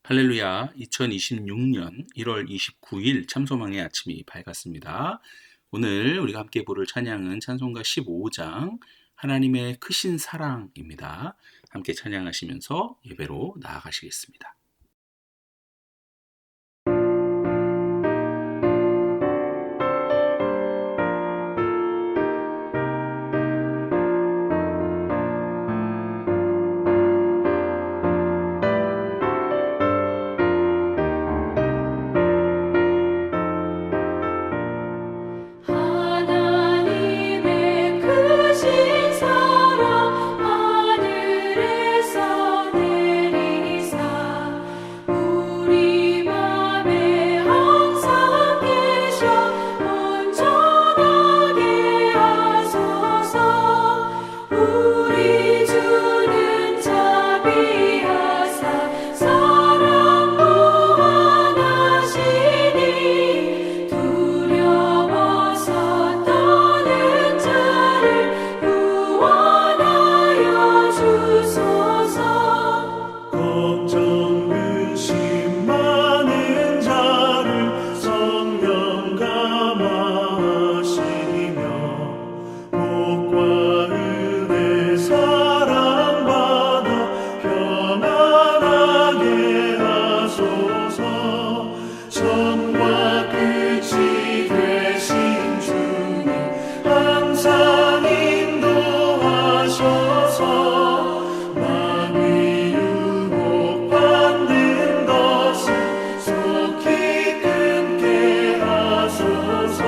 할렐루야, 2026년 1월 29일 참소망의 아침이 밝았습니다. 오늘 우리가 함께 부를 찬양은 찬송가 15장 하나님의 크신 사랑입니다. 함께 찬양하시면서 예배로 나아가시겠습니다. 하나님의 크신 사랑 하늘에서 내리사 우리 맘에 항상 계셔 온전하게 하소서. 우리 주는 자비하사 사랑 무한하시니 두려워서 떠는 자를 구원하여 주소서. 걱정 근심 많은 자를 성령 감화하시며 복과 은혜 사랑받아 평안하게 하소서. 처음과 끝이 되신 주님 항상 인도하셔서 마음이 유혹받는 것을 속히 끊게 하소서.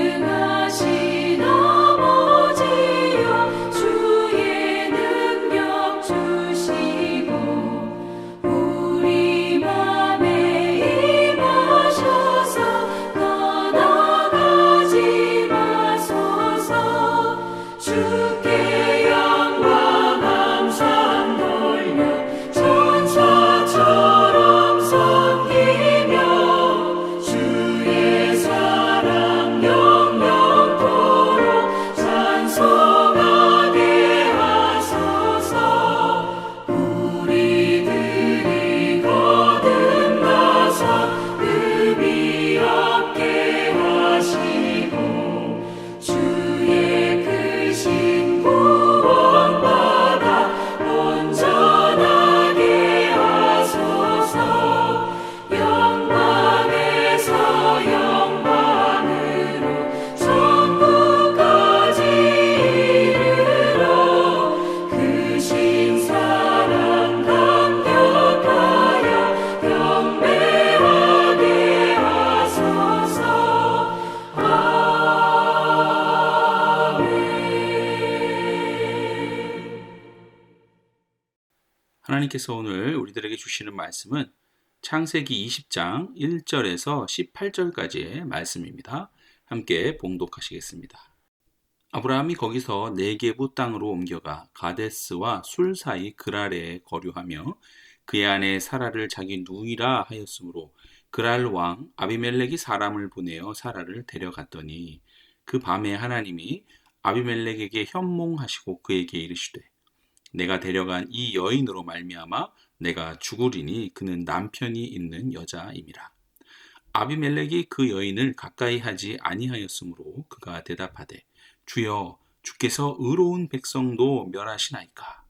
전능하신 아버지여 주의 능력 주시고 우리 맘에 임하셔서 떠나가지 마소서. 주께 영광 함상 돌려 천사처럼 섬기며 주의 사랑 영영토록 찬송하게 하소서. 우리들이 거듭나서 의미 없게 하시고 주의 크신 구원받아 온전하게 하소서. 영광에서 영광으로 천국까지 이르러 크신 사랑 감격하여 경배하게 하소서. 아멘. 하나님께서 오늘 우리들에게 주시는 말씀은 창세기 20장 1절에서 18절까지의 말씀입니다. 함께 봉독하시겠습니다. 아브라함이 거기서 네게부 땅으로 옮겨가 가데스와 술 사이 그랄에 거류하며 그의 아내 사라를 자기 누이라 하였으므로 그랄 왕 아비멜렉이 사람을 보내어 사라를 데려갔더니 그 밤에 하나님이 아비멜렉에게 현몽하시고 그에게 이르시되 내가 데려간 이 여인으로 말미암아 내가 죽으리니 그는 남편이 있는 여자임이라. 아비멜렉이 그 여인을 가까이 하지 아니하였으므로 그가 대답하되 주여 주께서 의로운 백성도 멸하시나이까.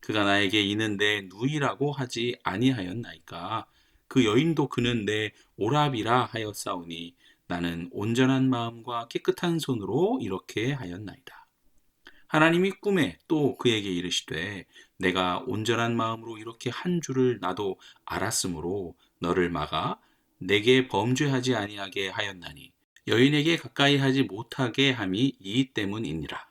그가 나에게 이는 내 누이라고 하지 아니하였나이까. 그 여인도 그는 내 오랍이라 하였사오니 나는 온전한 마음과 깨끗한 손으로 이렇게 하였나이다. 하나님이 꿈에 또 그에게 이르시되 내가 온전한 마음으로 이렇게 한 줄을 나도 알았으므로 너를 막아 내게 범죄하지 아니하게 하였나니 여인에게 가까이 하지 못하게 함이 이 때문이니라.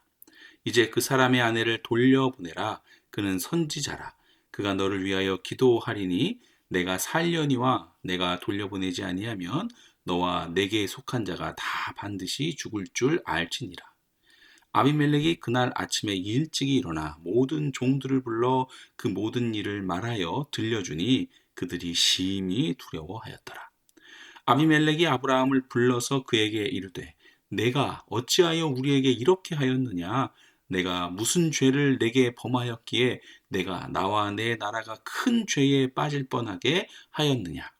이제 그 사람의 아내를 돌려보내라. 그는 선지자라. 그가 너를 위하여 기도하리니 내가 살려니와 내가 돌려보내지 아니하면 너와 내게 속한 자가 다 반드시 죽을 줄 알지니라. 아비멜렉이 그날 아침에 일찍이 일어나 모든 종들을 불러 그 모든 일을 말하여 들려주니 그들이 심히 두려워하였더라. 아비멜렉이 아브라함을 불러서 그에게 이르되 내가 어찌하여 우리에게 이렇게 하였느냐? 내가 무슨 죄를 내게 범하였기에 내가 나와 내 나라가 큰 죄에 빠질 뻔하게 하였느냐?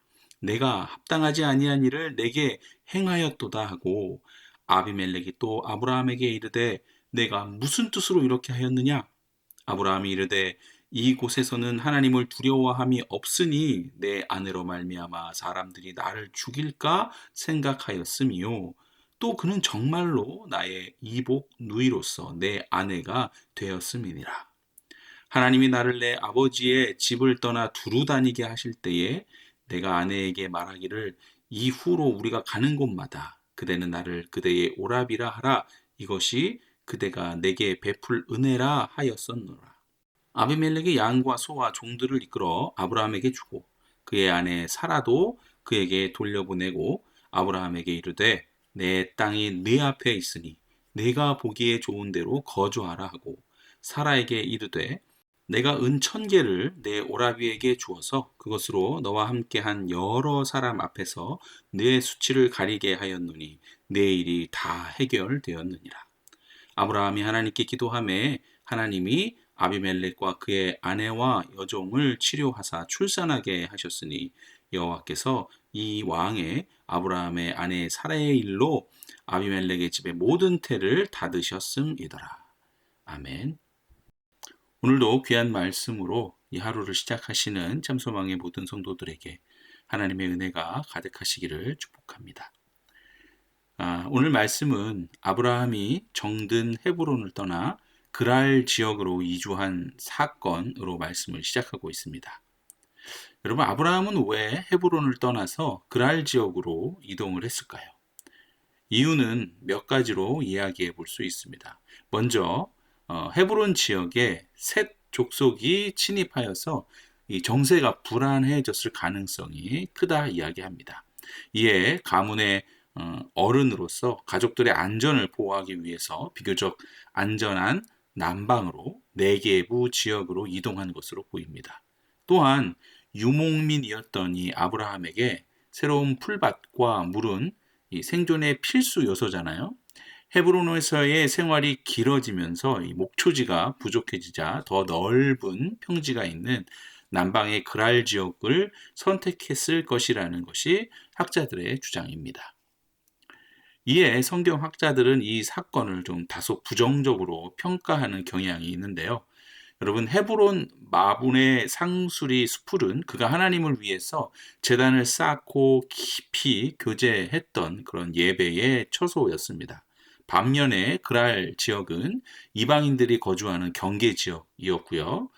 내가 합당하지 아니한 일을 내게 행하였도다 하고 아비멜렉이 또 아브라함에게 이르되 내가 무슨 뜻으로 이렇게 하였느냐? 아브라함이 이르되 이곳에서는 하나님을 두려워함이 없으니 내 아내로 말미암아 사람들이 나를 죽일까 생각하였음이요. 또 그는 정말로 나의 이복 누이로서 내 아내가 되었음이니라. 하나님이 나를 내 아버지의 집을 떠나 두루 다니게 하실 때에 내가 아내에게 말하기를 이후로 우리가 가는 곳마다 그대는 나를 그대의 오라비라 하라. 이것이 그대가 내게 베풀 은혜라 하였었노라. 아비멜렉이 양과 소와 종들을 이끌어 아브라함에게 주고 그의 아내 사라도 그에게 돌려보내고 아브라함에게 이르되 내 땅이 네 앞에 있으니 네가 보기에 좋은 대로 거주하라 하고 사라에게 이르되 내가 은 1,000개를 내 오라비에게 주어서 그것으로 너와 함께한 여러 사람 앞에서 내 수치를 가리게 하였노니 내 일이 다 해결되었느니라. 아브라함이 하나님께 기도하매 하나님이 아비멜렉과 그의 아내와 여종을 치료하사 출산하게 하셨으니 여호와께서 이 왕의 아브라함의 아내 사라의 일로 아비멜렉의 집의 모든 태를 닫으셨음이더라. 아멘. 오늘도 귀한 말씀으로 이 하루를 시작하시는 참소망의 모든 성도들에게 하나님의 은혜가 가득하시기를 축복합니다. 오늘 말씀은 아브라함이 정든 헤브론을 떠나 그랄 지역으로 이주한 사건으로 말씀을 시작하고 있습니다. 여러분, 아브라함은 왜 헤브론을 떠나서 그랄 지역으로 이동을 했을까요? 이유는 몇 가지로 이야기해 볼 수 있습니다. 먼저 헤브론 지역에 셋 족속이 침입하여서 이 정세가 불안해졌을 가능성이 크다 이야기합니다. 이에 가문의 어른으로서 가족들의 안전을 보호하기 위해서 비교적 안전한 남방으로 네게부 지역으로 이동한 것으로 보입니다. 또한 유목민이었던 이 아브라함에게 새로운 풀밭과 물은 이 생존의 필수 요소잖아요. 헤브론에서의 생활이 길어지면서 이 목초지가 부족해지자 더 넓은 평지가 있는 남방의 그랄 지역을 선택했을 것이라는 것이 학자들의 주장입니다. 이에 성경학자들은 이 사건을 좀 다소 부정적으로 평가하는 경향이 있는데요. 여러분, 헤브론 마분의 상수리 수풀은 그가 하나님을 위해서 제단을 쌓고 깊이 교제했던 그런 예배의 처소였습니다. 반면에 그랄 지역은 이방인들이 거주하는 경계 지역이었고요.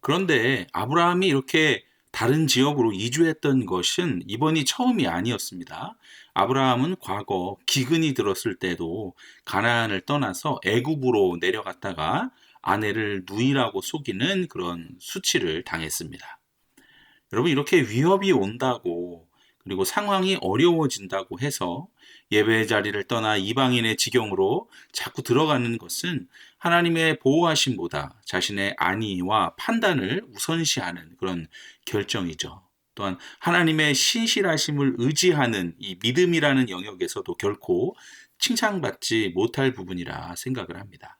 그런데 아브라함이 이렇게 다른 지역으로 이주했던 것은 이번이 처음이 아니었습니다. 아브라함은 과거 기근이 들었을 때도 가나안을 떠나서 애굽으로 내려갔다가 아내를 누이라고 속이는 그런 수치를 당했습니다. 여러분, 이렇게 위협이 온다고 그리고 상황이 어려워진다고 해서 예배의 자리를 떠나 이방인의 지경으로 자꾸 들어가는 것은 하나님의 보호하심보다 자신의 안위와 판단을 우선시하는 그런 결정이죠. 또한 하나님의 신실하심을 의지하는 이 믿음이라는 영역에서도 결코 칭찬받지 못할 부분이라 생각을 합니다.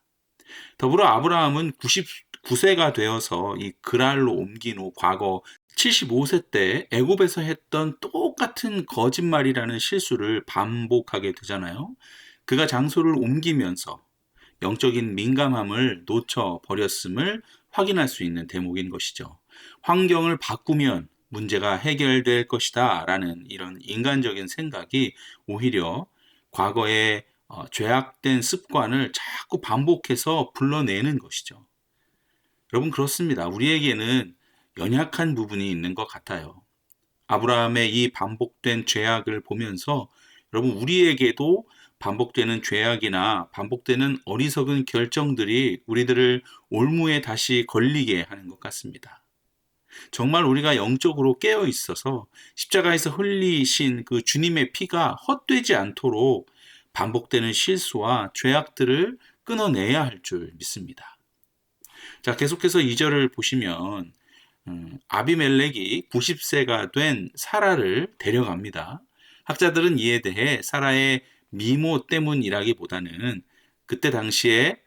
더불어 아브라함은 99세가 되어서 이 그랄로 옮긴 후 과거 75세 때 애굽에서 했던 똑같은 거짓말이라는 실수를 반복하게 되잖아요. 그가 장소를 옮기면서 영적인 민감함을 놓쳐버렸음을 확인할 수 있는 대목인 것이죠. 환경을 바꾸면 문제가 해결될 것이다 라는 이런 인간적인 생각이 오히려 과거의 죄악된 습관을 자꾸 반복해서 불러내는 것이죠. 여러분, 그렇습니다. 우리에게는 연약한 부분이 있는 것 같아요. 아브라함의 이 반복된 죄악을 보면서 여러분, 우리에게도 반복되는 죄악이나 반복되는 어리석은 결정들이 우리들을 올무에 다시 걸리게 하는 것 같습니다. 정말 우리가 영적으로 깨어 있어서 십자가에서 흘리신 그 주님의 피가 헛되지 않도록 반복되는 실수와 죄악들을 끊어내야 할 줄 믿습니다. 자, 계속해서 2절을 보시면 아비멜렉이 90세가 된 사라를 데려갑니다. 학자들은 이에 대해 사라의 미모 때문이라기보다는 그때 당시에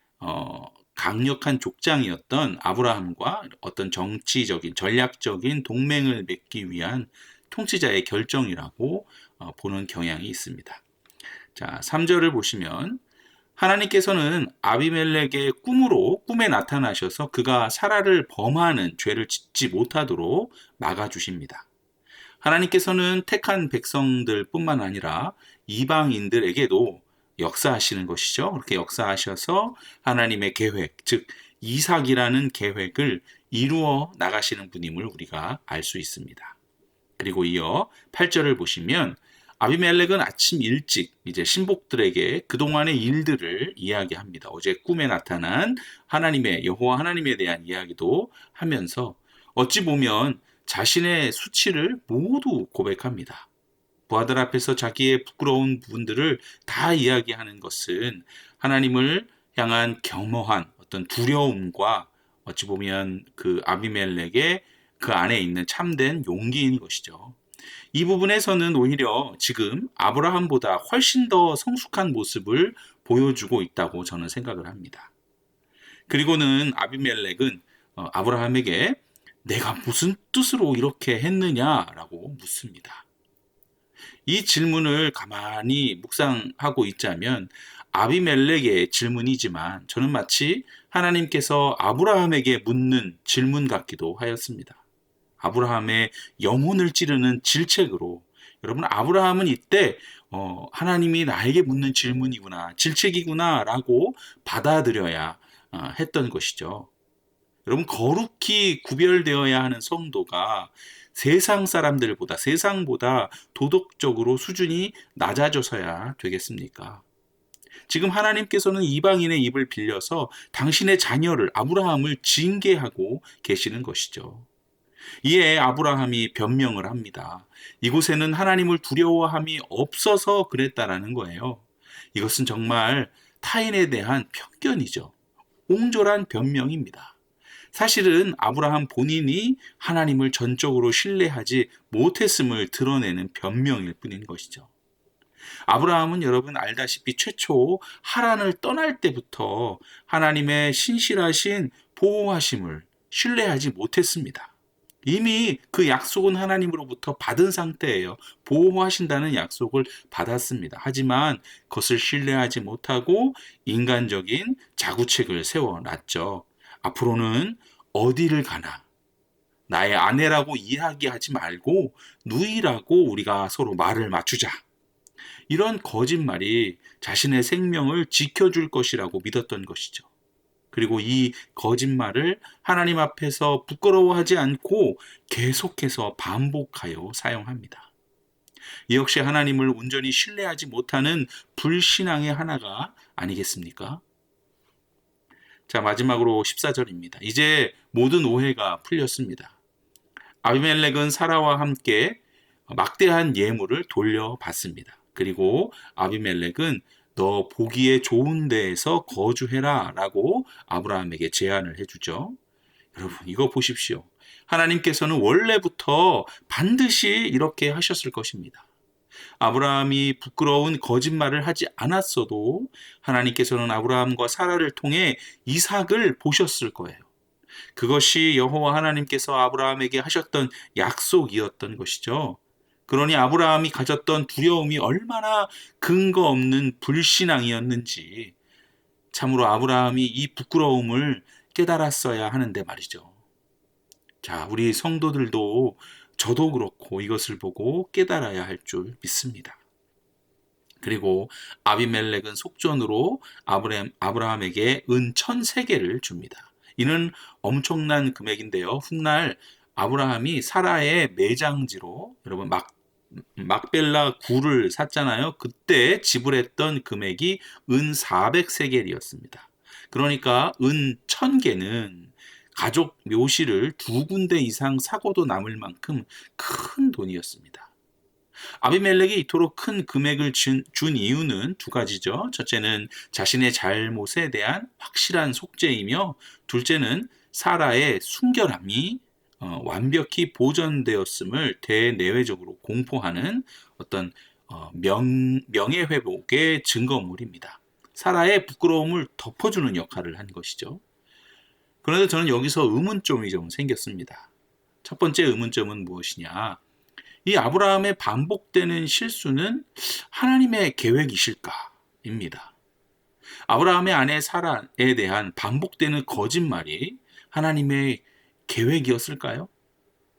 강력한 족장이었던 아브라함과 어떤 정치적인 전략적인 동맹을 맺기 위한 통치자의 결정이라고 보는 경향이 있습니다. 자, 3절을 보시면 하나님께서는 아비멜렉의 꿈에 나타나셔서 그가 사라를 범하는 죄를 짓지 못하도록 막아주십니다. 하나님께서는 택한 백성들 뿐만 아니라 이방인들에게도 역사하시는 것이죠. 그렇게 역사하셔서 하나님의 계획, 즉 이삭이라는 계획을 이루어 나가시는 분임을 우리가 알 수 있습니다. 그리고 이어 8절을 보시면 아비멜렉은 아침 일찍 이제 신복들에게 그동안의 일들을 이야기합니다. 어제 꿈에 나타난 여호와 하나님에 대한 이야기도 하면서 어찌 보면 자신의 수치를 모두 고백합니다. 부하들 앞에서 자기의 부끄러운 부분들을 다 이야기하는 것은 하나님을 향한 겸허한 어떤 두려움과 어찌 보면 그 아비멜렉의 그 안에 있는 참된 용기인 것이죠. 이 부분에서는 오히려 지금 아브라함보다 훨씬 더 성숙한 모습을 보여주고 있다고 저는 생각을 합니다. 그리고는 아비멜렉은 아브라함에게 내가 무슨 뜻으로 이렇게 했느냐라고 묻습니다. 이 질문을 가만히 묵상하고 있자면 아비멜렉의 질문이지만 저는 마치 하나님께서 아브라함에게 묻는 질문 같기도 하였습니다. 아브라함의 영혼을 찌르는 질책으로 여러분 아브라함은 이때 하나님이 나에게 묻는 질문이구나 질책이구나 라고 받아들여야 했던 것이죠. 여러분 거룩히 구별되어야 하는 성도가 세상보다 도덕적으로 수준이 낮아져서야 되겠습니까? 지금 하나님께서는 이방인의 입을 빌려서 당신의 자녀를 아브라함을 징계하고 계시는 것이죠. 이에 아브라함이 변명을 합니다. 이곳에는 하나님을 두려워함이 없어서 그랬다라는 거예요. 이것은 정말 타인에 대한 편견이죠. 옹졸한 변명입니다. 사실은 아브라함 본인이 하나님을 전적으로 신뢰하지 못했음을 드러내는 변명일 뿐인 것이죠. 아브라함은 여러분 알다시피 최초 하란을 떠날 때부터 하나님의 신실하신 보호하심을 신뢰하지 못했습니다. 이미 그 약속은 하나님으로부터 받은 상태예요. 보호하신다는 약속을 받았습니다. 하지만 그것을 신뢰하지 못하고 인간적인 자구책을 세워놨죠. 앞으로는 어디를 가나 나의 아내라고 이야기하지 말고 누이라고 우리가 서로 말을 맞추자. 이런 거짓말이 자신의 생명을 지켜줄 것이라고 믿었던 것이죠. 그리고 이 거짓말을 하나님 앞에서 부끄러워하지 않고 계속해서 반복하여 사용합니다. 이 역시 하나님을 온전히 신뢰하지 못하는 불신앙의 하나가 아니겠습니까? 자, 마지막으로 14절입니다. 이제 모든 오해가 풀렸습니다. 아비멜렉은 사라와 함께 막대한 예물을 돌려받습니다. 그리고 아비멜렉은 너 보기에 좋은 데에서 거주해라 라고 아브라함에게 제안을 해주죠. 여러분 이거 보십시오. 하나님께서는 원래부터 반드시 이렇게 하셨을 것입니다. 아브라함이 부끄러운 거짓말을 하지 않았어도 하나님께서는 아브라함과 사라를 통해 이삭을 보셨을 거예요. 그것이 여호와 하나님께서 아브라함에게 하셨던 약속이었던 것이죠. 그러니 아브라함이 가졌던 두려움이 얼마나 근거 없는 불신앙이었는지 참으로 아브라함이 이 부끄러움을 깨달았어야 하는데 말이죠. 자, 우리 성도들도 저도 그렇고 이것을 보고 깨달아야 할 줄 믿습니다. 그리고 아비멜렉은 속전으로 아브라함에게 은 1,000세겔을 줍니다. 이는 엄청난 금액인데요. 훗날 아브라함이 사라의 매장지로 여러분 막벨라 굴을 샀잖아요. 그때 지불했던 금액이 은 400세겔이었습니다. 그러니까 은 1,000개는 가족 묘실을 2군데 이상 사고도 남을 만큼 큰 돈이었습니다. 아비멜렉이 이토록 큰 금액을 준 이유는 두 가지죠. 첫째는 자신의 잘못에 대한 확실한 속죄이며, 둘째는 사라의 순결함이 완벽히 보존되었음을 대내외적으로 공포하는 어떤 명예회복의 증거물입니다. 사라의 부끄러움을 덮어주는 역할을 한 것이죠. 그런데 저는 여기서 의문점이 좀 생겼습니다. 첫 번째 의문점은 무엇이냐? 이 아브라함의 반복되는 실수는 하나님의 계획이실까입니다. 아브라함의 아내 사라에 대한 반복되는 거짓말이 하나님의 계획이었을까요?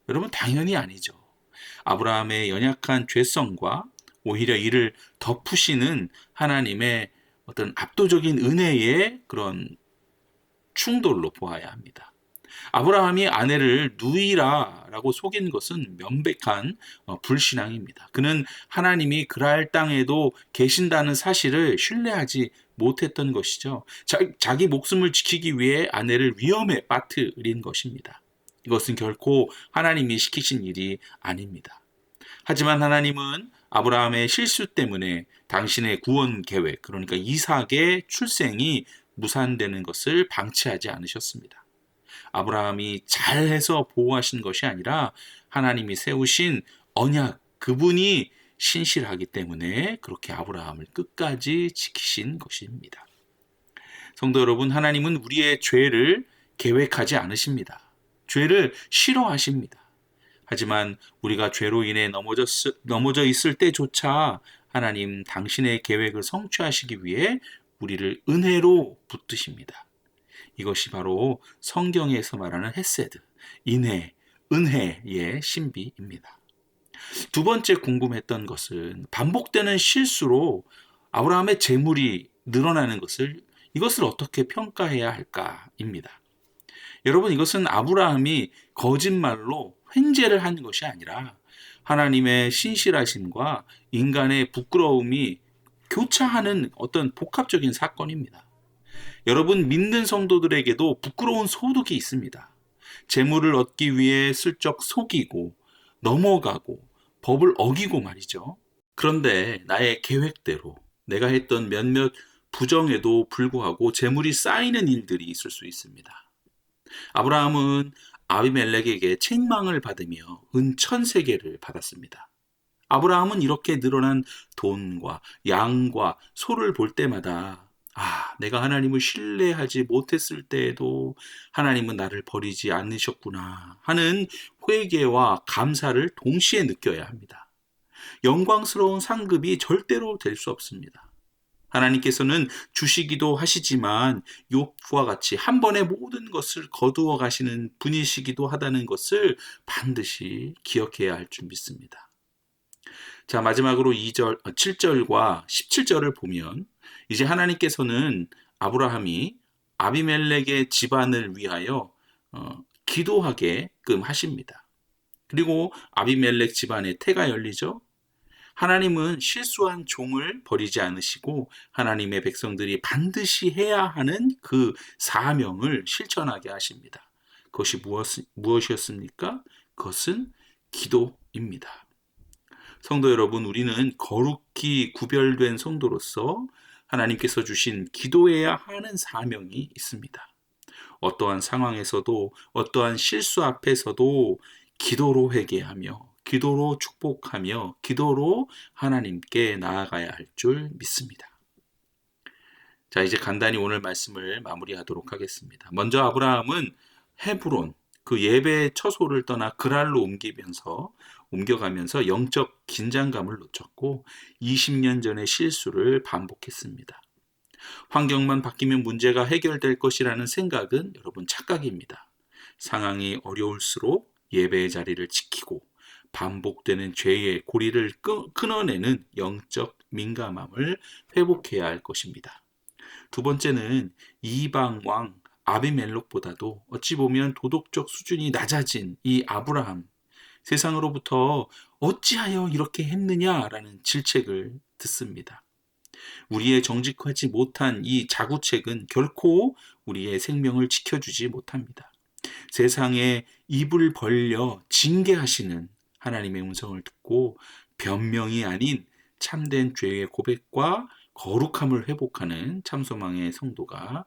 여러분, 당연히 아니죠. 아브라함의 연약한 죄성과 오히려 이를 덮으시는 하나님의 어떤 압도적인 은혜의 그런 충돌로 보아야 합니다. 아브라함이 아내를 누이라라고 속인 것은 명백한 불신앙입니다. 그는 하나님이 그랄 땅에도 계신다는 사실을 신뢰하지 못했던 것이죠. 자기 목숨을 지키기 위해 아내를 위험에 빠뜨린 것입니다. 이것은 결코 하나님이 시키신 일이 아닙니다. 하지만 하나님은 아브라함의 실수 때문에 당신의 구원 계획, 그러니까 이삭의 출생이 무산되는 것을 방치하지 않으셨습니다. 아브라함이 잘해서 보호하신 것이 아니라 하나님이 세우신 언약, 그분이 신실하기 때문에 그렇게 아브라함을 끝까지 지키신 것입니다. 성도 여러분, 하나님은 우리의 죄를 계획하지 않으십니다. 죄를 싫어하십니다. 하지만 우리가 죄로 인해 넘어져 있을 때조차 하나님 당신의 계획을 성취하시기 위해 우리를 은혜로 붙드십니다. 이것이 바로 성경에서 말하는 헤세드, 인애, 은혜의 신비입니다. 두 번째 궁금했던 것은 반복되는 실수로 아브라함의 재물이 늘어나는 이것을 어떻게 평가해야 할까입니다. 여러분, 이것은 아브라함이 거짓말로 횡재를 한 것이 아니라 하나님의 신실하심과 인간의 부끄러움이 교차하는 어떤 복합적인 사건입니다. 여러분, 믿는 성도들에게도 부끄러운 소득이 있습니다. 재물을 얻기 위해 슬쩍 속이고 넘어가고 법을 어기고 말이죠. 그런데 나의 계획대로 내가 했던 몇몇 부정에도 불구하고 재물이 쌓이는 일들이 있을 수 있습니다. 아브라함은 아비멜렉에게 책망을 받으며 은 1000세겔을 받았습니다. 아브라함은 이렇게 늘어난 돈과 양과 소를 볼 때마다 내가 하나님을 신뢰하지 못했을 때에도 하나님은 나를 버리지 않으셨구나 하는 회개와 감사를 동시에 느껴야 합니다. 영광스러운 상급이 절대로 될 수 없습니다. 하나님께서는 주시기도 하시지만 욥과 같이 한 번에 모든 것을 거두어 가시는 분이시기도 하다는 것을 반드시 기억해야 할 줄 믿습니다. 자, 마지막으로 7절과 17절을 보면 이제 하나님께서는 아브라함이 아비멜렉의 집안을 위하여 기도하게끔 하십니다. 그리고 아비멜렉 집안의 태가 열리죠. 하나님은 실수한 종을 버리지 않으시고 하나님의 백성들이 반드시 해야 하는 그 사명을 실천하게 하십니다. 그것이 무엇이었습니까? 그것은 기도입니다. 성도 여러분, 우리는 거룩히 구별된 성도로서 하나님께서 주신 기도해야 하는 사명이 있습니다. 어떠한 상황에서도 어떠한 실수 앞에서도 기도로 회개하며 기도로 축복하며 기도로 하나님께 나아가야 할 줄 믿습니다. 자, 이제 간단히 오늘 말씀을 마무리하도록 하겠습니다. 먼저 아브라함은 헤브론, 그 예배의 처소를 떠나 그랄로 옮겨가면서 영적 긴장감을 놓쳤고 20년 전의 실수를 반복했습니다. 환경만 바뀌면 문제가 해결될 것이라는 생각은 여러분 착각입니다. 상황이 어려울수록 예배의 자리를 지키고 반복되는 죄의 고리를 끊어내는 영적 민감함을 회복해야 할 것입니다. 두 번째는 이방 왕 아비멜렉보다도 어찌 보면 도덕적 수준이 낮아진 이 아브라함, 세상으로부터 어찌하여 이렇게 했느냐라는 질책을 듣습니다. 우리의 정직하지 못한 이 자구책은 결코 우리의 생명을 지켜주지 못합니다. 세상에 입을 벌려 징계하시는 하나님의 음성을 듣고 변명이 아닌 참된 죄의 고백과 거룩함을 회복하는 참소망의 성도가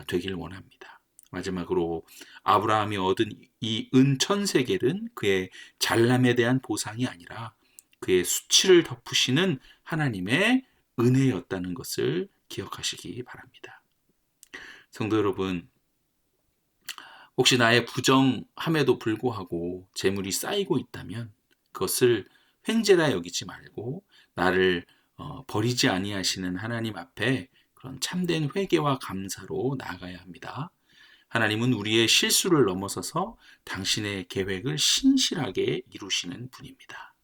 되길 원합니다. 마지막으로 아브라함이 얻은 이 은 1000세겔은 그의 잘남에 대한 보상이 아니라 그의 수치를 덮으시는 하나님의 은혜였다는 것을 기억하시기 바랍니다. 성도 여러분, 혹시 나의 부정함에도 불구하고 재물이 쌓이고 있다면 그것을 횡재라 여기지 말고 나를 버리지 아니하시는 하나님 앞에 그런 참된 회개와 감사로 나아가야 합니다. 하나님은 우리의 실수를 넘어서서 당신의 계획을 신실하게 이루시는 분입니다.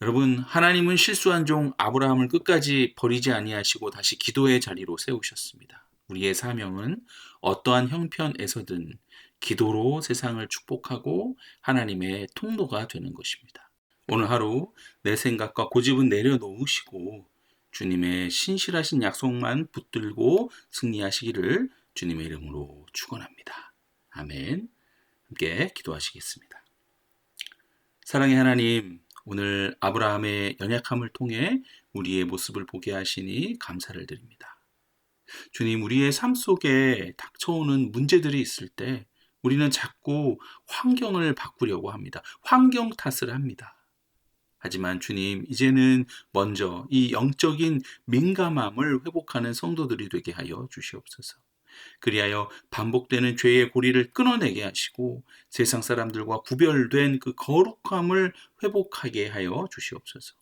여러분, 하나님은 실수한 종 아브라함을 끝까지 버리지 아니하시고 다시 기도의 자리로 세우셨습니다. 우리의 사명은 어떠한 형편에서든 기도로 세상을 축복하고 하나님의 통로가 되는 것입니다. 오늘 하루 내 생각과 고집은 내려놓으시고 주님의 신실하신 약속만 붙들고 승리하시기를 주님의 이름으로 축원합니다. 아멘. 함께 기도하시겠습니다. 사랑의 하나님, 오늘 아브라함의 연약함을 통해 우리의 모습을 보게 하시니 감사를 드립니다. 주님, 우리의 삶 속에 닥쳐오는 문제들이 있을 때 우리는 자꾸 환경을 바꾸려고 합니다. 환경 탓을 합니다. 하지만 주님, 이제는 먼저 이 영적인 민감함을 회복하는 성도들이 되게 하여 주시옵소서. 그리하여 반복되는 죄의 고리를 끊어내게 하시고 세상 사람들과 구별된 그 거룩함을 회복하게 하여 주시옵소서.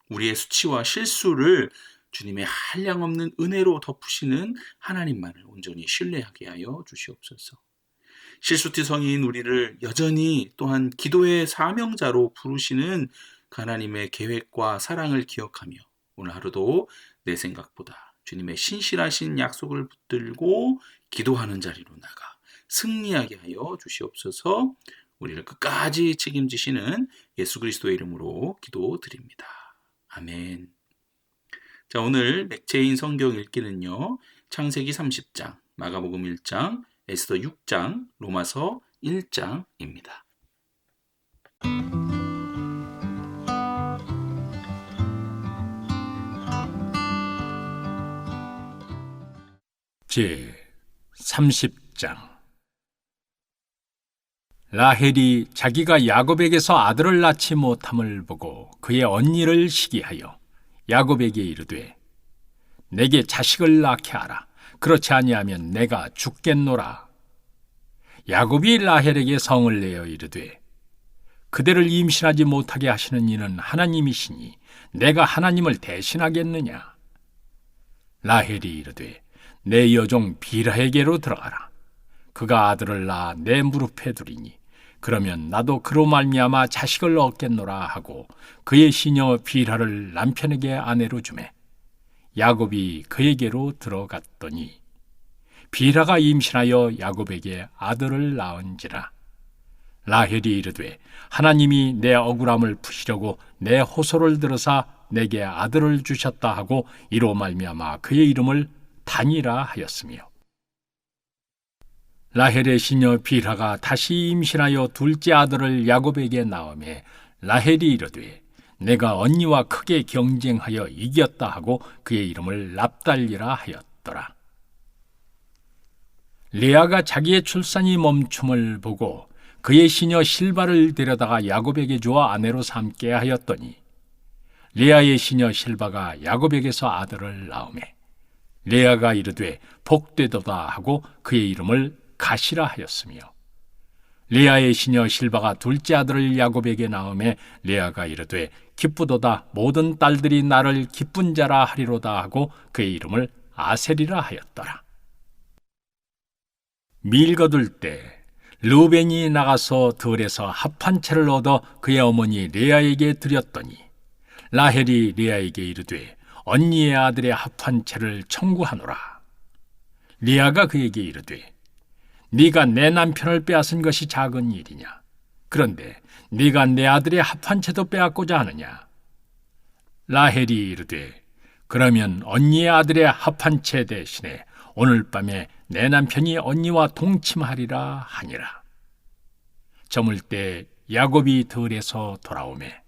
우리의 수치와 실수를 주님의 한량없는 은혜로 덮으시는 하나님만을 온전히 신뢰하게 하여 주시옵소서. 실수티성인 우리를 여전히 또한 기도의 사명자로 부르시는 하나님의 계획과 사랑을 기억하며 오늘 하루도 내 생각보다 주님의 신실하신 약속을 붙들고 기도하는 자리로 나가 승리하게 하여 주시옵소서. 우리를 끝까지 책임지시는 예수 그리스도의 이름으로 기도드립니다. 아멘. 자, 오늘 맥체인 성경 읽기는요, 창세기 30장, 마가복음 1장, 에스더 6장, 로마서 1장입니다. 제 30장. 라헬이 자기가 야곱에게서 아들을 낳지 못함을 보고 그의 언니를 시기하여 야곱에게 이르되 내게 자식을 낳게 하라. 그렇지 아니하면 내가 죽겠노라. 야곱이 라헬에게 성을 내어 이르되 그대를 임신하지 못하게 하시는 이는 하나님이시니 내가 하나님을 대신하겠느냐. 라헬이 이르되 내 여종 빌하에게로 들어가라. 그가 아들을 낳아 내 무릎에 두리니 그러면 나도 그로 말미암아 자식을 얻겠노라 하고 그의 시녀 빌하를 남편에게 아내로 주매 야곱이 그에게로 들어갔더니 빌하가 임신하여 야곱에게 아들을 낳은지라. 라헬이 이르되 하나님이 내 억울함을 푸시려고 내 호소를 들으사 내게 아들을 주셨다 하고 이로 말미암아 그의 이름을 단이라 하였으며 라헬의 시녀 빌하가 다시 임신하여 둘째 아들을 야곱에게 낳으매 라헬이 이르되 내가 언니와 크게 경쟁하여 이겼다 하고 그의 이름을 납달리라 하였더라. 레아가 자기의 출산이 멈춤을 보고 그의 시녀 실바를 데려다가 야곱에게 주어 아내로 삼게 하였더니 레아의 시녀 실바가 야곱에게서 아들을 낳으매 레아가 이르되 복되도다 하고 그의 이름을 가시라 하였으며 레아의 시녀 실바가 둘째 아들을 야곱에게 낳으매 레아가 이르되 기쁘도다 모든 딸들이 나를 기쁜 자라 하리로다 하고 그의 이름을 아셀이라 하였더라. 밀 거둘 때 르우벤이 나가서 들에서 합 한 채를 얻어 그의 어머니 레아에게 드렸더니 라헬이 레아에게 이르되 언니의 아들의 합 한 채를 청구하노라. 레아가 그에게 이르되 네가 내 남편을 빼앗은 것이 작은 일이냐? 그런데 네가 내 아들의 합 한 채도 빼앗고자 하느냐? 라헬이 이르되 그러면 언니의 아들의 합 한 채 대신에 오늘 밤에 내 남편이 언니와 동침하리라 하니라. 저물 때 야곱이 들에서 돌아오매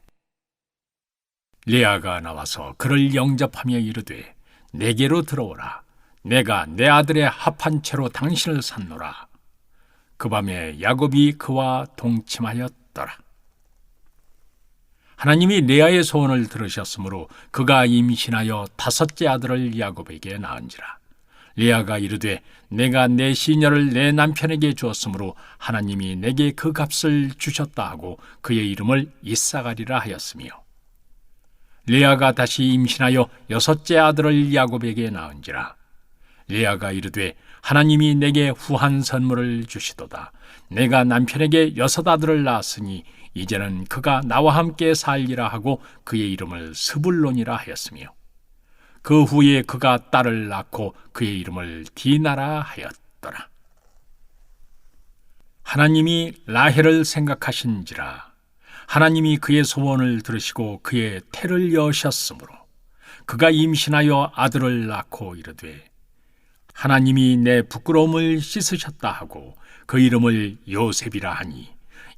레아가 나와서 그를 영접하며 이르되 내게로 들어오라. 내가 내 아들의 합한 채로 당신을 샀노라. 그 밤에 야곱이 그와 동침하였더라. 하나님이 레아의 소원을 들으셨으므로 그가 임신하여 5째 아들을 야곱에게 낳은지라. 레아가 이르되 내가 내 시녀를 내 남편에게 주었으므로 하나님이 내게 그 값을 주셨다 하고 그의 이름을 이사가리라 하였으며, 레아가 다시 임신하여 6째 아들을 야곱에게 낳은지라. 레아가 이르되 하나님이 내게 후한 선물을 주시도다. 내가 남편에게 6 아들을 낳았으니 이제는 그가 나와 함께 살리라 하고 그의 이름을 스불론이라 하였으며, 그 후에 그가 딸을 낳고 그의 이름을 디나라 하였더라. 하나님이 라헬을 생각하신지라. 하나님이 그의 소원을 들으시고 그의 태를 여셨으므로 그가 임신하여 아들을 낳고 이르되 하나님이 내 부끄러움을 씻으셨다 하고 그 이름을 요셉이라 하니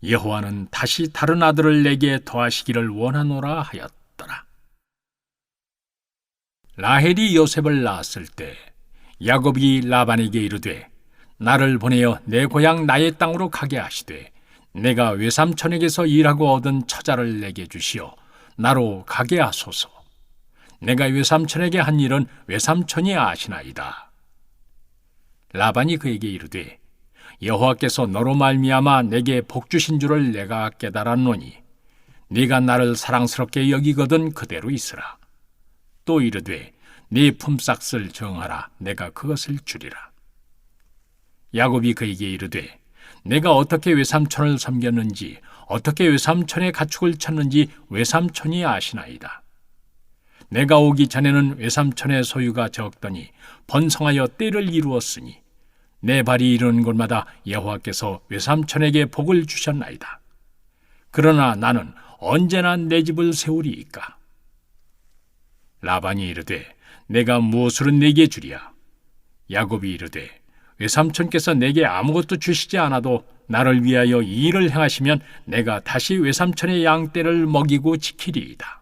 여호와는 다시 다른 아들을 내게 더하시기를 원하노라 하였더라. 라헬이 요셉을 낳았을 때 야곱이 라반에게 이르되 나를 보내어 내 고향 나의 땅으로 가게 하시되 내가 외삼촌에게서 일하고 얻은 처자를 내게 주시어 나로 가게 하소서. 내가 외삼촌에게 한 일은 외삼촌이 아시나이다. 라반이 그에게 이르되 여호와께서 너로 말미암아 내게 복 주신 줄을 내가 깨달았노니 네가 나를 사랑스럽게 여기거든 그대로 있으라. 또 이르되 네 품삯을 정하라. 내가 그것을 주리라. 야곱이 그에게 이르되 내가 어떻게 외삼촌을 섬겼는지 어떻게 외삼촌의 가축을 쳤는지 외삼촌이 아시나이다. 내가 오기 전에는 외삼촌의 소유가 적더니 번성하여 때를 이루었으니 내 발이 이르는 곳마다 여호와께서 외삼촌에게 복을 주셨나이다. 그러나 나는 언제나 내 집을 세우리이까. 라반이 이르되 내가 무엇으로 내게 주랴? 야곱이 이르되 외삼촌께서 내게 아무것도 주시지 않아도 나를 위하여 이 일을 행하시면 내가 다시 외삼촌의 양떼를 먹이고 지키리이다.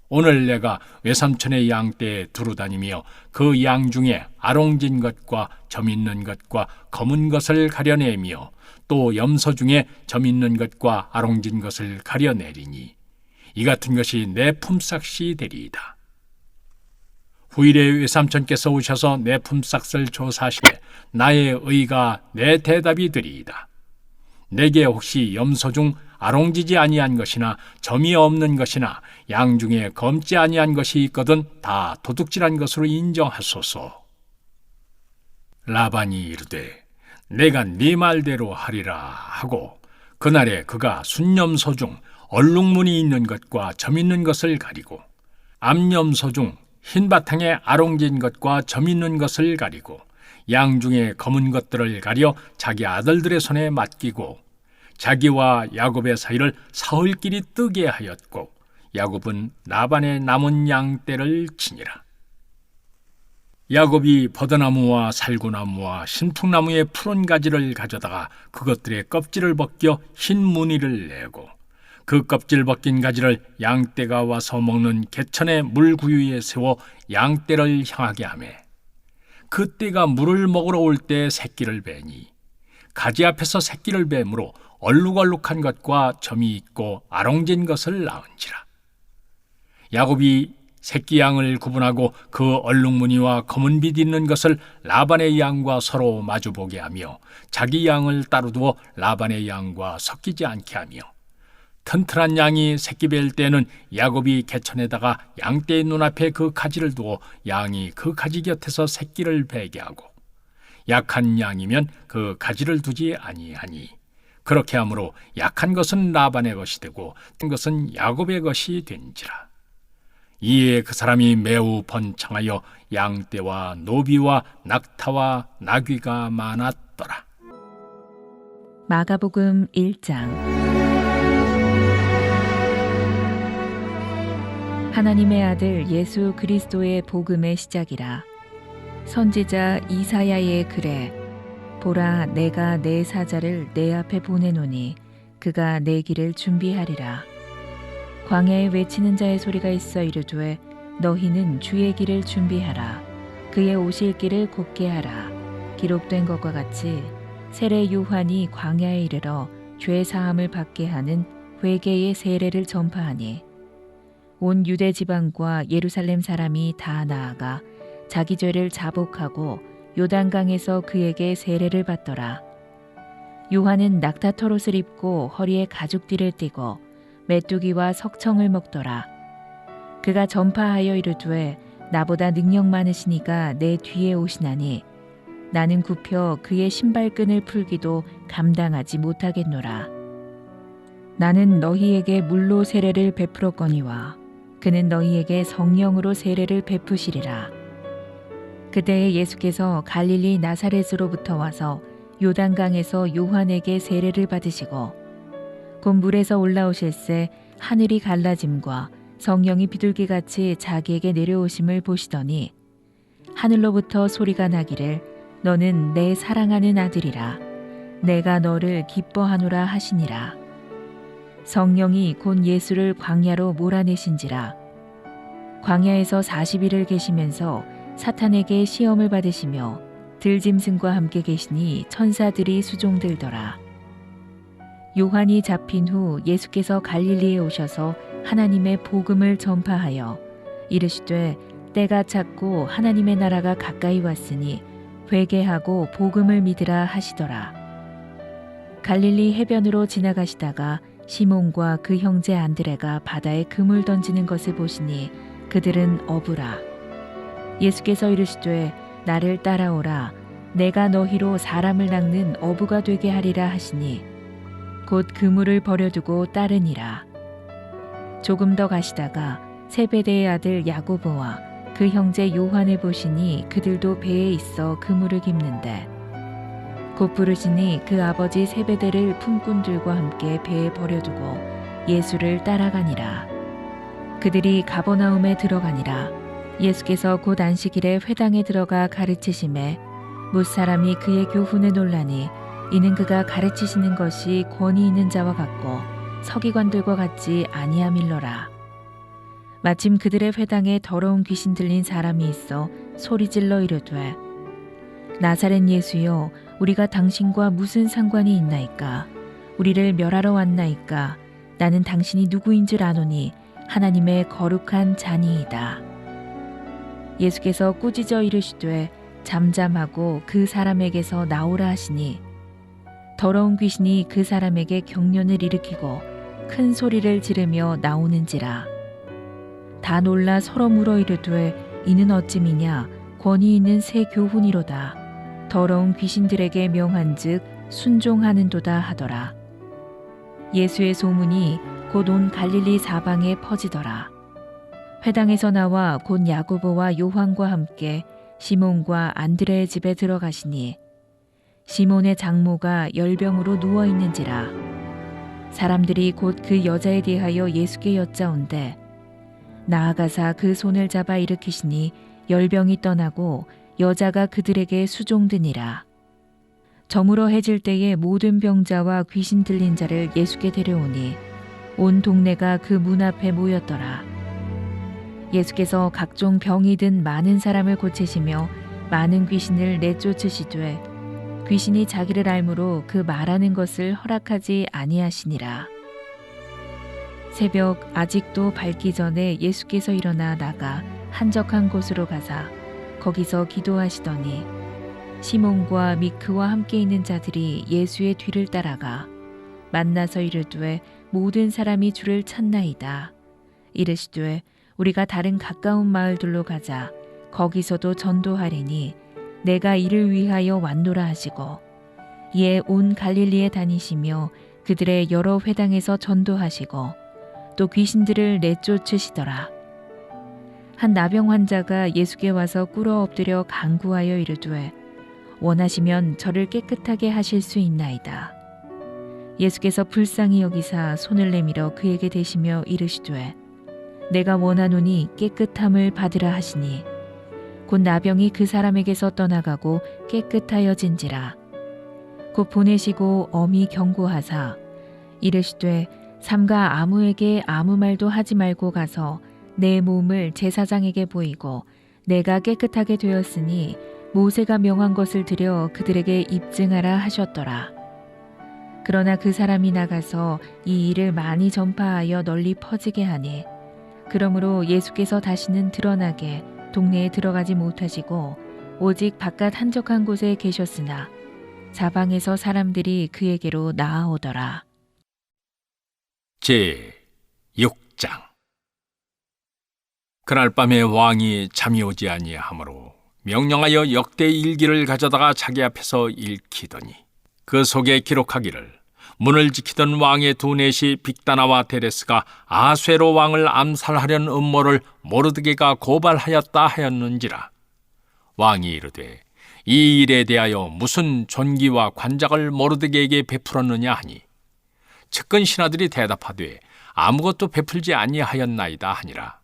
오늘 내가 외삼촌의 양떼에 두루 다니며 그 양 중에 아롱진 것과 점 있는 것과 검은 것을 가려내며 또 염소 중에 점 있는 것과 아롱진 것을 가려내리니 이 같은 것이 내 품삯이 되리이다. 후일에 외삼촌께서 오셔서 내 품삯을 조사하시되 나의 의가 내 대답이 되리이다. 내게 혹시 염소 중 아롱지지 아니한 것이나 점이 없는 것이나 양 중에 검지 아니한 것이 있거든 다 도둑질한 것으로 인정하소서. 라반이 이르되 내가 네 말대로 하리라 하고 그날에 그가 순염소 중 얼룩무늬 있는 것과 점 있는 것을 가리고 암염소 중 흰 바탕에 아롱진 것과 점 있는 것을 가리고 양 중에 검은 것들을 가려 자기 아들들의 손에 맡기고 자기와 야곱의 사이를 사흘길이 뜨게 하였고 야곱은 라반의 남은 양떼를 치니라. 야곱이 버드나무와 살구나무와 신풍나무의 푸른 가지를 가져다가 그것들의 껍질을 벗겨 흰 무늬를 내고 그 껍질 벗긴 가지를 양떼가 와서 먹는 개천의 물구유에 세워 양떼를 향하게 하며 그 떼가 물을 먹으러 올 때 새끼를 베니 가지 앞에서 새끼를 베므로 얼룩얼룩한 것과 점이 있고 아롱진 것을 낳은지라. 야곱이 새끼 양을 구분하고 그 얼룩무늬와 검은 빛 있는 것을 라반의 양과 서로 마주보게 하며 자기 양을 따로 두어 라반의 양과 섞이지 않게 하며 튼튼한 양이 새끼 뵐 때는 야곱이 개천에다가 양떼의 눈앞에 그 가지를 두어 양이 그 가지 곁에서 새끼를 베게 하고 약한 양이면 그 가지를 두지 아니하니 그렇게 하므로 약한 것은 라반의 것이 되고 뜬 것은 야곱의 것이 된지라. 이에 그 사람이 매우 번창하여 양떼와 노비와 낙타와 나귀가 많았더라. 마가복음 1장. 하나님의 아들 예수 그리스도의 복음의 시작이라. 선지자 이사야의 글에 보라 내가 내 사자를 내 앞에 보내노니 그가 내 길을 준비하리라. 광야에 외치는 자의 소리가 있어 이르되 너희는 주의 길을 준비하라. 그의 오실 길을 곧게 하라. 기록된 것과 같이 세례 요한이 광야에 이르러 죄 사함을 받게 하는 회개의 세례를 전파하니 온 유대 지방과 예루살렘 사람이 다 나아가 자기 죄를 자복하고 요단강에서 그에게 세례를 받더라. 요한은 낙타털옷을 입고 허리에 가죽띠를 띠고 메뚜기와 석청을 먹더라. 그가 전파하여 이르되 나보다 능력 많으시니가 내 뒤에 오시나니 나는 굽혀 그의 신발끈을 풀기도 감당하지 못하겠노라. 나는 너희에게 물로 세례를 베풀었거니와 그는 너희에게 성령으로 세례를 베푸시리라. 그때에 예수께서 갈릴리 나사렛으로부터 와서 요단강에서 요한에게 세례를 받으시고 곧 물에서 올라오실새 하늘이 갈라짐과 성령이 비둘기같이 자기에게 내려오심을 보시더니 하늘로부터 소리가 나기를 너는 내 사랑하는 아들이라 내가 너를 기뻐하노라 하시니라. 성령이 곧 예수를 광야로 몰아내신지라. 광야에서 40일을 계시면서 사탄에게 시험을 받으시며 들짐승과 함께 계시니 천사들이 수종들더라. 요한이 잡힌 후 예수께서 갈릴리에 오셔서 하나님의 복음을 전파하여 이르시되 때가 찼고 하나님의 나라가 가까이 왔으니 회개하고 복음을 믿으라 하시더라. 갈릴리 해변으로 지나가시다가 시몬과 그 형제 안드레가 바다에 그물 던지는 것을 보시니 그들은 어부라. 예수께서 이르시되 나를 따라오라. 내가 너희로 사람을 낚는 어부가 되게 하리라 하시니 곧 그물을 버려두고 따르니라. 조금 더 가시다가 세베대의 아들 야고보와 그 형제 요한을 보시니 그들도 배에 있어 그물을 깁는데 곧 부르시니 그 아버지 세베대를 품꾼들과 함께 배에 버려두고 예수를 따라가니라. 그들이 가버나움에 들어가니라. 예수께서 곧 안식일에 회당에 들어가 가르치심에 뭇사람이 그의 교훈에 놀라니 이는 그가 가르치시는 것이 권위 있는 자와 같고 서기관들과 같지 아니함일러라. 마침 그들의 회당에 더러운 귀신 들린 사람이 있어 소리질러 이르되 나사렛 예수여 우리가 당신과 무슨 상관이 있나이까? 우리를 멸하러 왔나이까? 나는 당신이 누구인 줄 아노니 하나님의 거룩한 자니이다. 예수께서 꾸짖어 이르시되 잠잠하고 그 사람에게서 나오라 하시니 더러운 귀신이 그 사람에게 경련을 일으키고 큰 소리를 지르며 나오는지라. 다 놀라 서로 물어 이르되 이는 어찌미냐? 권위 있는 새 교훈이로다. 더러운 귀신들에게 명한즉 순종하는도다 하더라. 예수의 소문이 곧 온 갈릴리 사방에 퍼지더라. 회당에서 나와 곧 야고보와 요한과 함께 시몬과 안드레의 집에 들어가시니 시몬의 장모가 열병으로 누워 있는지라. 사람들이 곧 그 여자에 대하여 예수께 여짜온대 나아가사 그 손을 잡아 일으키시니 열병이 떠나고 여자가 그들에게 수종드니라. 저물어 해질 때에 모든 병자와 귀신 들린 자를 예수께 데려오니 온 동네가 그 문 앞에 모였더라. 예수께서 각종 병이 든 많은 사람을 고치시며 많은 귀신을 내쫓으시되 귀신이 자기를 알므로 그 말하는 것을 허락하지 아니하시니라. 새벽 아직도 밝기 전에 예수께서 일어나 나가 한적한 곳으로 가사 거기서 기도하시더니 시몬과 미크와 함께 있는 자들이 예수의 뒤를 따라가 만나서 이르되 모든 사람이 주를 찾나이다. 이르시되 우리가 다른 가까운 마을들로 가자. 거기서도 전도하리니 내가 이를 위하여 왔노라 하시고 이에 온 갈릴리에 다니시며 그들의 여러 회당에서 전도하시고 또 귀신들을 내쫓으시더라. 한 나병 환자가 예수께 와서 꿇어 엎드려 간구하여 이르되 원하시면 저를 깨끗하게 하실 수 있나이다. 예수께서 불쌍히 여기사 손을 내밀어 그에게 대시며 이르시되 내가 원하노니 깨끗함을 받으라 하시니 곧 나병이 그 사람에게서 떠나가고 깨끗하여진지라. 곧 보내시고 엄히 경고하사 이르시되 삼가 아무에게 아무 말도 하지 말고 가서 내 몸을 제사장에게 보이고 내가 깨끗하게 되었으니 모세가 명한 것을 들여 그들에게 입증하라 하셨더라. 그러나 그 사람이 나가서 이 일을 많이 전파하여 널리 퍼지게 하니 그러므로 예수께서 다시는 드러나게 동네에 들어가지 못하시고 오직 바깥 한적한 곳에 계셨으나 사방에서 사람들이 그에게로 나아오더라. 제 6장. 그날 밤에 왕이 잠이 오지 아니하므로 명령하여 역대 일기를 가져다가 자기 앞에서 읽히더니 그 속에 기록하기를 문을 지키던 왕의 두 넷이 빅다나와 데레스가 아쇠로 왕을 암살하려는 음모를 모르드게가 고발하였다 하였는지라. 왕이 이르되 이 일에 대하여 무슨 존귀와 관작을 모르드게에게 베풀었느냐 하니 측근 신하들이 대답하되 아무것도 베풀지 아니하였나이다 하니라.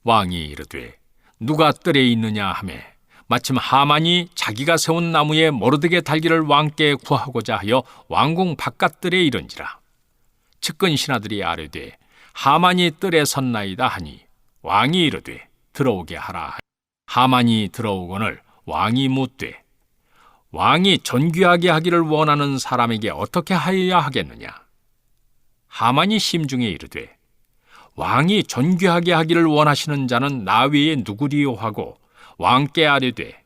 왕이 이르되 누가 뜰에 있느냐 하매 마침 하만이 자기가 세운 나무에 모르드게 달기를 왕께 구하고자 하여 왕궁 바깥뜰에 이른지라. 측근 신하들이 아뢰되 하만이 뜰에 섰나이다 하니 왕이 이르되 들어오게 하라. 하만이 들어오거늘 왕이 묻되 왕이 존귀하게 하기를 원하는 사람에게 어떻게 하여야 하겠느냐. 하만이 심중에 이르되 왕이 존귀하게 하기를 원하시는 자는 나 외에 누구리요 하고 왕께 아뢰되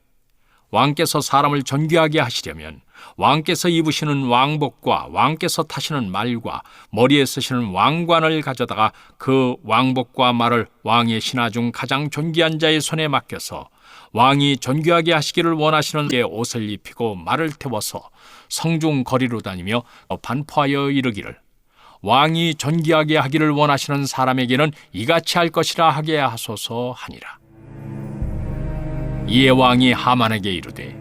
왕께서 사람을 존귀하게 하시려면 왕께서 입으시는 왕복과 왕께서 타시는 말과 머리에 쓰시는 왕관을 가져다가 그 왕복과 말을 왕의 신하 중 가장 존귀한 자의 손에 맡겨서 왕이 존귀하게 하시기를 원하시는 게 옷을 입히고 말을 태워서 성중 거리로 다니며 반포하여 이르기를 왕이 존귀하게 하기를 원하시는 사람에게는 이같이 할 것이라 하게 하소서 하니라. 이에 왕이 하만에게 이르되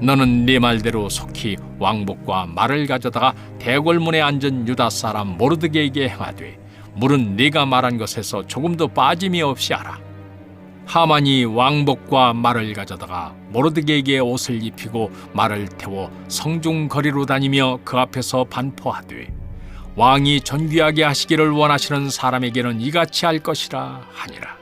너는 네 말대로 속히 왕복과 말을 가져다가 대궐문에 앉은 유다 사람 모르드게에게 행하되 물은 네가 말한 것에서 조금도 빠짐이 없이 하라. 하만이 왕복과 말을 가져다가 모르드게에게 옷을 입히고 말을 태워 성중 거리로 다니며 그 앞에서 반포하되 왕이 존귀하게 하시기를 원하시는 사람에게는 이같이 할 것이라 하니라.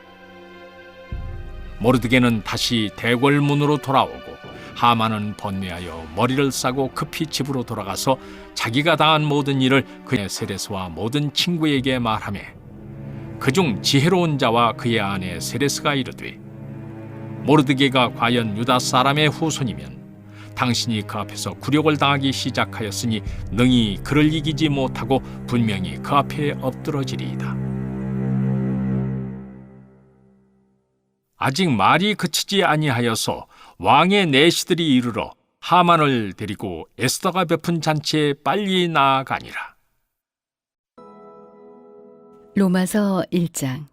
모르드게는 다시 대궐문으로 돌아오고 하만은 번뇌하여 머리를 싸고 급히 집으로 돌아가서 자기가 당한 모든 일을 그의 세레스와 모든 친구에게 말하며 그중 지혜로운 자와 그의 아내 세레스가 이르되 모르드게가 과연 유다 사람의 후손이면 당신이 그 앞에서 굴욕을 당하기 시작하였으니 능히 그를 이기지 못하고 분명히 그 앞에 엎드러지리이다. 아직 말이 그치지 아니하여서 왕의 내시들이 이르러 하만을 데리고 에스더가 베푼 잔치에 빨리 나아가니라. 로마서 1장.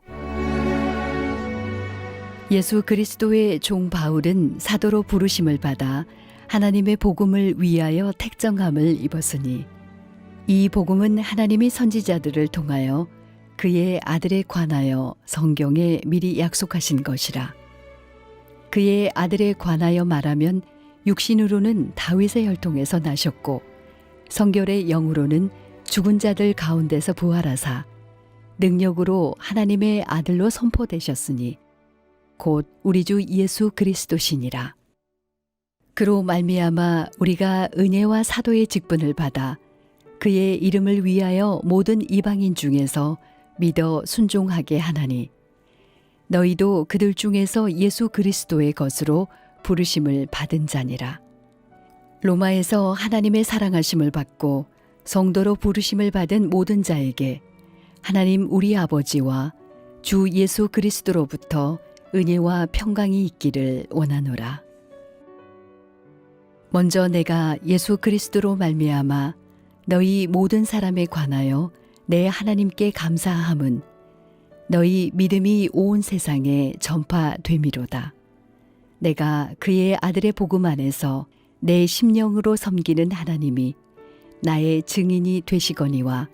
예수 그리스도의 종 바울은 사도로 부르심을 받아 하나님의 복음을 위하여 택정함을 입었으니 이 복음은 하나님이 선지자들을 통하여 그의 아들에 관하여 성경에 미리 약속하신 것이라. 그의 아들에 관하여 말하면 육신으로는 다윗의 혈통에서 나셨고 성결의 영으로는 죽은 자들 가운데서 부활하사 능력으로 하나님의 아들로 선포되셨으니 곧 우리 주 예수 그리스도시니라. 그로 말미암아 우리가 은혜와 사도의 직분을 받아 그의 이름을 위하여 모든 이방인 중에서 믿어 순종하게 하나니 너희도 그들 중에서 예수 그리스도의 것으로 부르심을 받은 자니라. 로마에서 하나님의 사랑하심을 받고 성도로 부르심을 받은 모든 자에게 하나님 우리 아버지와 주 예수 그리스도로부터 은혜와 평강이 있기를 원하노라. 먼저 내가 예수 그리스도로 말미암아 너희 모든 사람에 관하여 내 하나님께 감사함은 너희 믿음이 온 세상에 전파됨이로다. 내가 그의 아들의 복음 안에서 내 심령으로 섬기는 하나님이 나의 증인이 되시거니와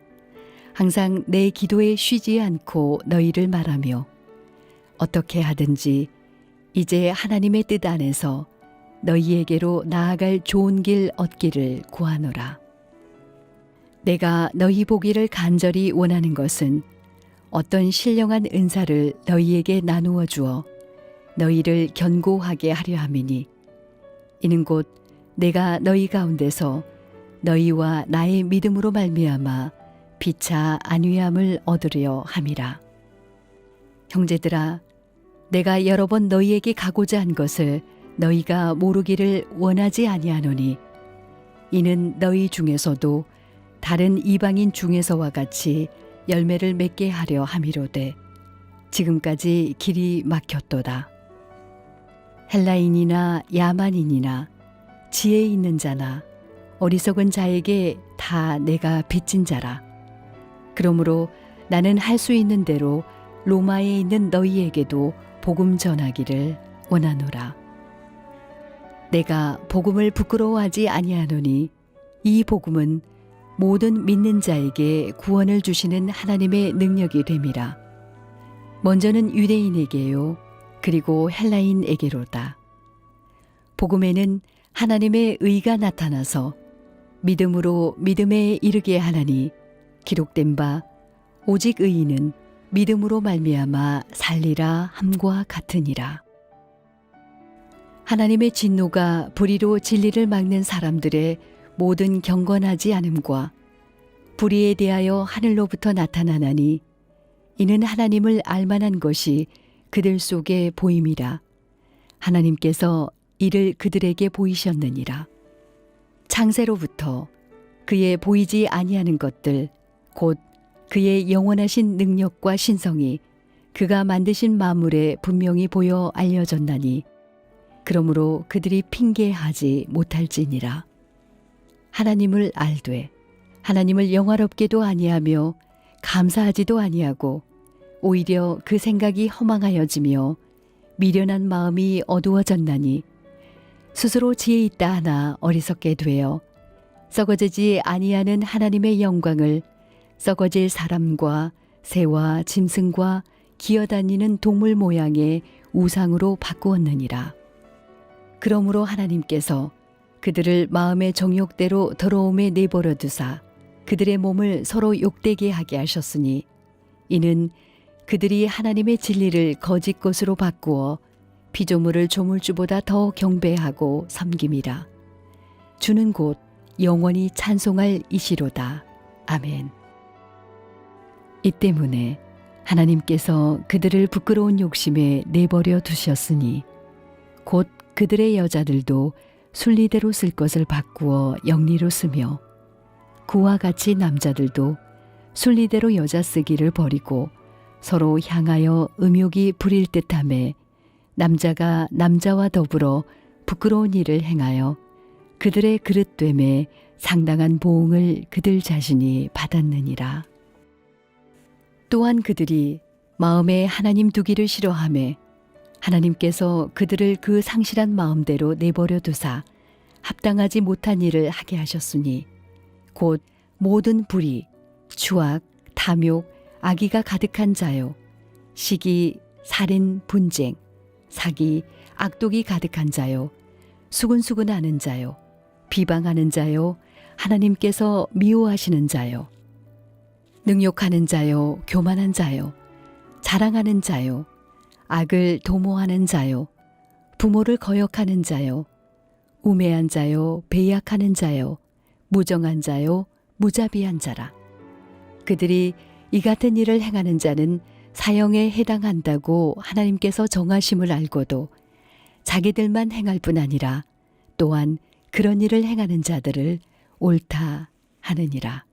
항상 내 기도에 쉬지 않고 너희를 말하며 어떻게 하든지 이제 하나님의 뜻 안에서 너희에게로 나아갈 좋은 길 얻기를 구하노라. 내가 너희 보기를 간절히 원하는 것은 어떤 신령한 은사를 너희에게 나누어 주어 너희를 견고하게 하려 함이니 이는 곧 내가 너희 가운데서 너희와 나의 믿음으로 말미암아 피차 안위함을 얻으려 함이라. 형제들아, 내가 여러 번 너희에게 가고자 한 것을 너희가 모르기를 원하지 아니하노니 이는 너희 중에서도 다른 이방인 중에서와 같이 열매를 맺게 하려 함이로되 지금까지 길이 막혔도다. 헬라인이나 야만인이나 지혜 있는 자나 어리석은 자에게 다 내가 빚진 자라. 그러므로 나는 할 수 있는 대로 로마에 있는 너희에게도 복음 전하기를 원하노라. 내가 복음을 부끄러워하지 아니하노니 이 복음은 모든 믿는 자에게 구원을 주시는 하나님의 능력이 됨이라. 먼저는 유대인에게요, 그리고 헬라인에게로다. 복음에는 하나님의 의가 나타나서 믿음으로 믿음에 이르게 하나니 기록된 바 오직 의인은 믿음으로 말미암아 살리라 함과 같으니라. 하나님의 진노가 불의로 진리를 막는 사람들의 모든 경건하지 않음과 불의에 대하여 하늘로부터 나타나나니 이는 하나님을 알만한 것이 그들 속에 보임이라. 하나님께서 이를 그들에게 보이셨느니라. 창세로부터 그의 보이지 아니하는 것들 곧 그의 영원하신 능력과 신성이 그가 만드신 만물에 분명히 보여 알려졌나니 그러므로 그들이 핑계하지 못할지니라. 하나님을 알되 하나님을 영화롭게도 아니하며 감사하지도 아니하고 오히려 그 생각이 허망하여지며 미련한 마음이 어두워졌나니 스스로 지혜 있다 하나 어리석게 되어 썩어지지 아니하는 하나님의 영광을 썩어질 사람과 새와 짐승과 기어다니는 동물 모양의 우상으로 바꾸었느니라. 그러므로 하나님께서 그들을 마음의 정욕대로 더러움에 내버려 두사 그들의 몸을 서로 욕되게 하게 하셨으니 이는 그들이 하나님의 진리를 거짓 것으로 바꾸어 피조물을 조물주보다 더 경배하고 섬김이라. 주는 곧 영원히 찬송할 이시로다. 아멘. 이 때문에 하나님께서 그들을 부끄러운 욕심에 내버려 두셨으니 곧 그들의 여자들도 순리대로 쓸 것을 바꾸어 영리로 쓰며 그와 같이 남자들도 순리대로 여자 쓰기를 버리고 서로 향하여 음욕이 부릴 듯하매 남자가 남자와 더불어 부끄러운 일을 행하여 그들의 그릇됨에 상당한 보응을 그들 자신이 받았느니라. 또한 그들이 마음에 하나님 두기를 싫어하매 하나님께서 그들을 그 상실한 마음대로 내버려 두사 합당하지 못한 일을 하게 하셨으니 곧 모든 불의, 추악, 탐욕, 악의가 가득한 자요, 시기, 살인, 분쟁, 사기, 악독이 가득한 자요, 수근수근하는 자요, 비방하는 자요, 하나님께서 미워하시는 자요, 능욕하는 자요, 교만한 자요, 자랑하는 자요, 악을 도모하는 자요, 부모를 거역하는 자요, 우매한 자요, 배약하는 자요, 무정한 자요, 무자비한 자라. 그들이 이 같은 일을 행하는 자는 사형에 해당한다고 하나님께서 정하심을 알고도 자기들만 행할 뿐 아니라 또한 그런 일을 행하는 자들을 옳다 하느니라.